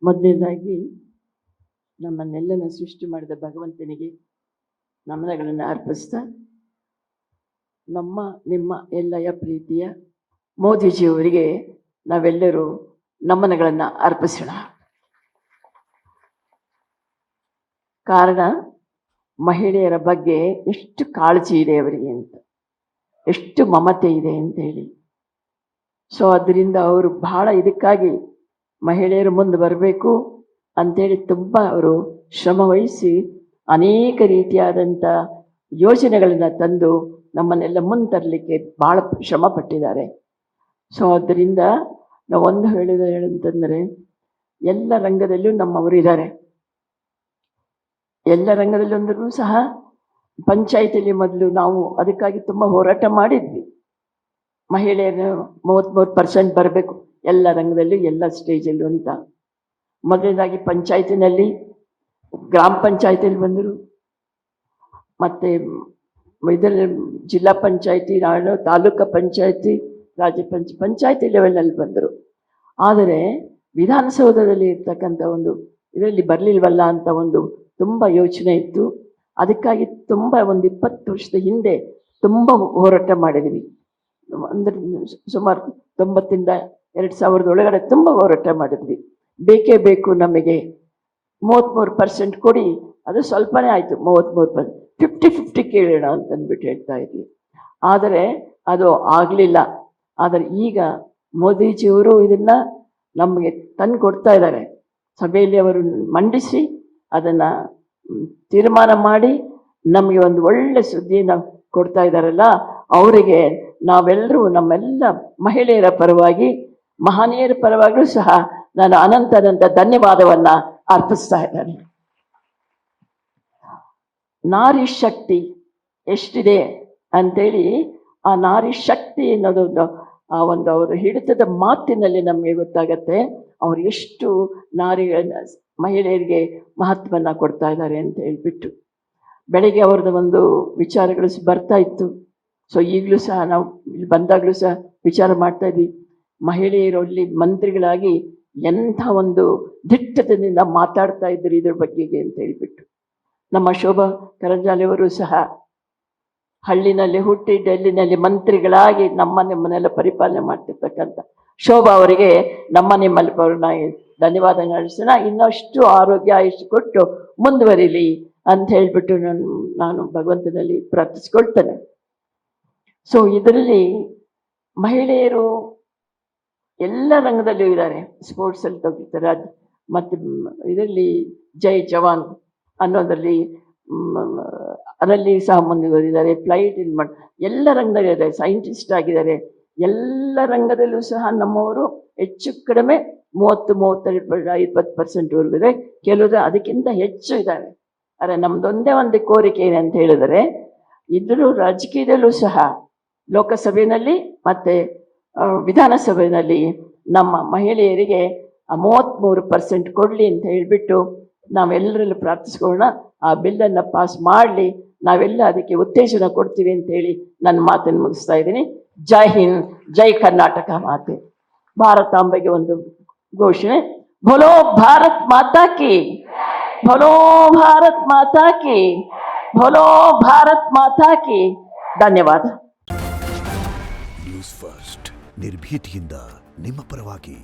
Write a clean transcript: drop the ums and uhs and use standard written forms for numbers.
ಮೊದಲನೇದಾಗಿ ನಮ್ಮನ್ನೆಲ್ಲನ ಸೃಷ್ಟಿ ಮಾಡಿದ ಭಗವಂತನಿಗೆ ನಮನಗಳನ್ನು ಅರ್ಪಿಸ್ತಾ, ನಿಮ್ಮ ಎಲ್ಲಯ ಪ್ರೀತಿಯ ಮೋದಿಜಿಯವರಿಗೆ ನಾವೆಲ್ಲರೂ ನಮನಗಳನ್ನು ಅರ್ಪಿಸೋಣ. ಕಾರಣ ಮಹಿಳೆಯರ ಬಗ್ಗೆ ಎಷ್ಟು ಕಾಳಜಿ ಇದೆ ಅವರಿಗೆ ಅಂತ, ಎಷ್ಟು ಮಮತೆ ಇದೆ ಅಂತೇಳಿ. ಸೊ ಅದರಿಂದ ಅವರು ಬಹಳ ಇದಕ್ಕಾಗಿ ಮಹಿಳೆಯರು ಮುಂದೆ ಬರಬೇಕು ಅಂಥೇಳಿ ತುಂಬ ಅವರು ಶ್ರಮ ವಹಿಸಿ ಅನೇಕ ರೀತಿಯಾದಂಥ ಯೋಜನೆಗಳನ್ನು ತಂದು ನಮ್ಮನ್ನೆಲ್ಲ ಮುಂದೆ ತರಲಿಕ್ಕೆ ಭಾಳ ಶ್ರಮ ಪಟ್ಟಿದ್ದಾರೆ. ಸೊ ಅದರಿಂದ ನಾವು ಒಂದು ಹೇಳಂತಂದರೆ, ಎಲ್ಲ ರಂಗದಲ್ಲೂ ನಮ್ಮವರಿದ್ದಾರೆ. ಎಲ್ಲ ರಂಗದಲ್ಲೂ ಅಂದ್ರೂ ಸಹ ಪಂಚಾಯತಿಯಲ್ಲಿ ಮೊದಲು ನಾವು ಅದಕ್ಕಾಗಿ ತುಂಬ ಹೋರಾಟ ಮಾಡಿದ್ವಿ. ಮಹಿಳೆಯರು 33% ಬರಬೇಕು ಎಲ್ಲ ರಂಗದಲ್ಲೂ, ಎಲ್ಲ ಸ್ಟೇಜಲ್ಲೂ ಅಂತ. ಮೊದಲನೇದಾಗಿ ಪಂಚಾಯತಿನಲ್ಲಿ, ಗ್ರಾಮ ಪಂಚಾಯತಿಯಲ್ಲಿ ಬಂದರು, ಮತ್ತು ಇದರಲ್ಲಿ ಜಿಲ್ಲಾ ಪಂಚಾಯತಿ, ತಾಲೂಕು ಪಂಚಾಯತಿ, ರಾಜ್ಯ ಪಂಚಾಯತಿ ಲೆವೆಲ್ನಲ್ಲಿ ಬಂದರು. ಆದರೆ ವಿಧಾನಸೌಧದಲ್ಲಿ ಇರ್ತಕ್ಕಂಥ ಒಂದು ಇದರಲ್ಲಿ ಬರಲಿಲ್ವಲ್ಲ ಅಂತ ಒಂದು ತುಂಬ ಯೋಚನೆ ಇತ್ತು. ಅದಕ್ಕಾಗಿ ತುಂಬ ಒಂದು 20 ವರ್ಷದ ಹಿಂದೆ ತುಂಬ ಹೋರಾಟ ಮಾಡಿದ್ವಿ. ಅಂದರೆ ಸುಮಾರು 90ರಿಂದ 2000 ಒಳಗಡೆ ತುಂಬ ಹೋರಾಟ ಮಾಡಿದ್ವಿ. ಬೇಕೇ ಬೇಕು ನಮಗೆ 33% ಕೊಡಿ, ಅದು ಸ್ವಲ್ಪನೇ ಆಯಿತು. 33% 50-50 ಕೇಳೋಣ ಅಂತಂದ್ಬಿಟ್ಟು ಹೇಳ್ತಾ ಇದ್ವಿ. ಆದರೆ ಅದು ಆಗಲಿಲ್ಲ. ಆದರೆ ಈಗ ಮೋದಿಜಿಯವರು ಇದನ್ನು ನಮಗೆ ತಂದು ಕೊಡ್ತಾ ಇದ್ದಾರೆ. ಸಭೆಯಲ್ಲಿ ಅವರು ಮಂಡಿಸಿ ಅದನ್ನು ತೀರ್ಮಾನ ಮಾಡಿ ನಮಗೆ ಒಂದು ಒಳ್ಳೆ ಸುದ್ದಿಯನ್ನು ಕೊಡ್ತಾ ಇದ್ದಾರಲ್ಲ, ಅವರಿಗೆ ನಾವೆಲ್ಲರೂ ನಮ್ಮೆಲ್ಲ ಮಹಿಳೆಯರ ಪರವಾಗಿ, ಮಹನೀಯರ ಪರವಾಗಿಯೂ ಸಹ ನಾನು ಅನಂತ ಧನ್ಯವಾದವನ್ನು ಅರ್ಪಿಸ್ತಾ ಇದ್ದೇನೆ. ನಾರಿ ಶಕ್ತಿ ಎಷ್ಟಿದೆ ಅಂಥೇಳಿ, ಆ ನಾರಿ ಶಕ್ತಿ ಅನ್ನೋದೊಂದು ಆ ಒಂದು ಅವರು ಹಿಡಿತದ ಮಾತಿನಲ್ಲಿ ನಮಗೆ ಗೊತ್ತಾಗತ್ತೆ ಅವರು ಎಷ್ಟು ಮಹಿಳೆಯರಿಗೆ ಮಹತ್ವವನ್ನು ಕೊಡ್ತಾ ಇದ್ದಾರೆ ಅಂತ ಹೇಳ್ಬಿಟ್ಟು. ಬೆಳಗ್ಗೆ ಅವ್ರದ್ದು ಒಂದು ವಿಚಾರಗಳು ಬರ್ತಾ ಇತ್ತು. ಸೊ ಈಗಲೂ ಸಹ ನಾವು ಇಲ್ಲಿ ಬಂದಾಗಲೂ ಸಹ ವಿಚಾರ ಮಾಡ್ತಾ ಇದ್ವಿ, ಮಹಿಳೆಯರಲ್ಲಿ ಮಂತ್ರಿಗಳಾಗಿ ಎಂಥ ಒಂದು ದಿಟ್ಟತನದಿಂದ ಮಾತಾಡ್ತಾ ಇದ್ರು ಇದ್ರ ಬಗ್ಗೆಗೆ ಅಂತ ಹೇಳ್ಬಿಟ್ಟು. ನಮ್ಮ ಶೋಭಾ ಕರಂದ್ಲಾಜೆಯವರು ಸಹ ಹಳ್ಳಿನಲ್ಲಿ ಹುಟ್ಟಿ ಡೆಲ್ಲಿನಲ್ಲಿ ಮಂತ್ರಿಗಳಾಗಿ ನಿಮ್ಮನ್ನೆಲ್ಲ ಪರಿಪಾಲನೆ ಮಾಡ್ತಿರ್ತಕ್ಕಂಥ ಶೋಭಾ ಅವರಿಗೆ ನಿಮ್ಮಲ್ಲಿ ಧನ್ಯವಾದ ನಡೆಸೋಣ. ಇನ್ನಷ್ಟು ಆರೋಗ್ಯ ಆಯುಷ್ ಕೊಟ್ಟು ಮುಂದುವರಿಲಿ ಅಂತ ಹೇಳ್ಬಿಟ್ಟು ನಾನು ಭಗವಂತನಲ್ಲಿ ಪ್ರಾರ್ಥಿಸ್ಕೊಳ್ತೇನೆ. ಸೊ ಇದರಲ್ಲಿ ಮಹಿಳೆಯರು ಎಲ್ಲ ರಂಗದಲ್ಲೂ ಇದ್ದಾರೆ. ಸ್ಪೋರ್ಟ್ಸಲ್ಲಿ ತಗೋತಾರೆ, ಮತ್ತು ಇದರಲ್ಲಿ ಜೈ ಜವಾನ್ ಅನ್ನೋದರಲ್ಲಿ ಅದರಲ್ಲಿ ಸಹ ಮುಂದುವರಿದ್ದಾರೆ. ಫ್ಲೈಟ್ ಇಲ್ಲಿ ಎಲ್ಲ ರಂಗದಲ್ಲಿದ್ದಾರೆ. ಸೈಂಟಿಸ್ಟ್ ಆಗಿದ್ದಾರೆ. ಎಲ್ಲ ರಂಗದಲ್ಲೂ ಸಹ ನಮ್ಮವರು ಹೆಚ್ಚು ಕಡಿಮೆ 30-32-50% ಇದೆ. ಕೆಲವರು ಅದಕ್ಕಿಂತ ಹೆಚ್ಚು ಇದ್ದಾರೆ. ಆದರೆ ನಮ್ಮದೊಂದೇ ಒಂದು ಕೋರಿಕೆ ಏನು ಅಂತ ಹೇಳಿದರೆ, ಇದ್ರೂ ರಾಜಕೀಯದಲ್ಲೂ ಸಹ ಲೋಕಸಭೆಯಲ್ಲಿ ಮತ್ತು ವಿಧಾನಸಭೆಯಲ್ಲಿ ನಮ್ಮ ಮಹಿಳೆಯರಿಗೆ 33% ಕೊಡಲಿ ಅಂತ ಹೇಳಿಬಿಟ್ಟು ನಾವೆಲ್ಲರಲ್ಲೂ ಪ್ರಾರ್ಥಿಸ್ಕೊಳ್ಳೋಣ. ಆ ಬಿಲ್ಲನ್ನು ಪಾಸ್ ಮಾಡಲಿ, ನಾವೆಲ್ಲ ಅದಕ್ಕೆ ಉತ್ತೇಜನ ಕೊಡ್ತೀವಿ ಅಂತೇಳಿ ನನ್ನ ಮಾತನ್ನು ಮುಗಿಸ್ತಾ ಇದ್ದೀನಿ. ಜೈ ಹಿಂದ್, ಜೈ ಕರ್ನಾಟಕ ಮಾತೆ. ಭಾರತಾಂಬೆಗೆ ಒಂದು ಘೋಷಣೆ, ಭೋಲೋ ಭಾರತ್ ಮಾತಾ ಕಿ, ಭೋಲೋ ಭಾರತ್ ಮಾತಾ ಕಿ, ಭೋಲೋ ಭಾರತ್ ಮಾತಾ ಕಿ. ಧನ್ಯವಾದ. ನ್ಯೂಸ್ ಫಸ್ಟ್, ನಿರ್ಭೀತಿಯಿಂದ ನಿಮ್ಮ ಪರವಾಗಿ.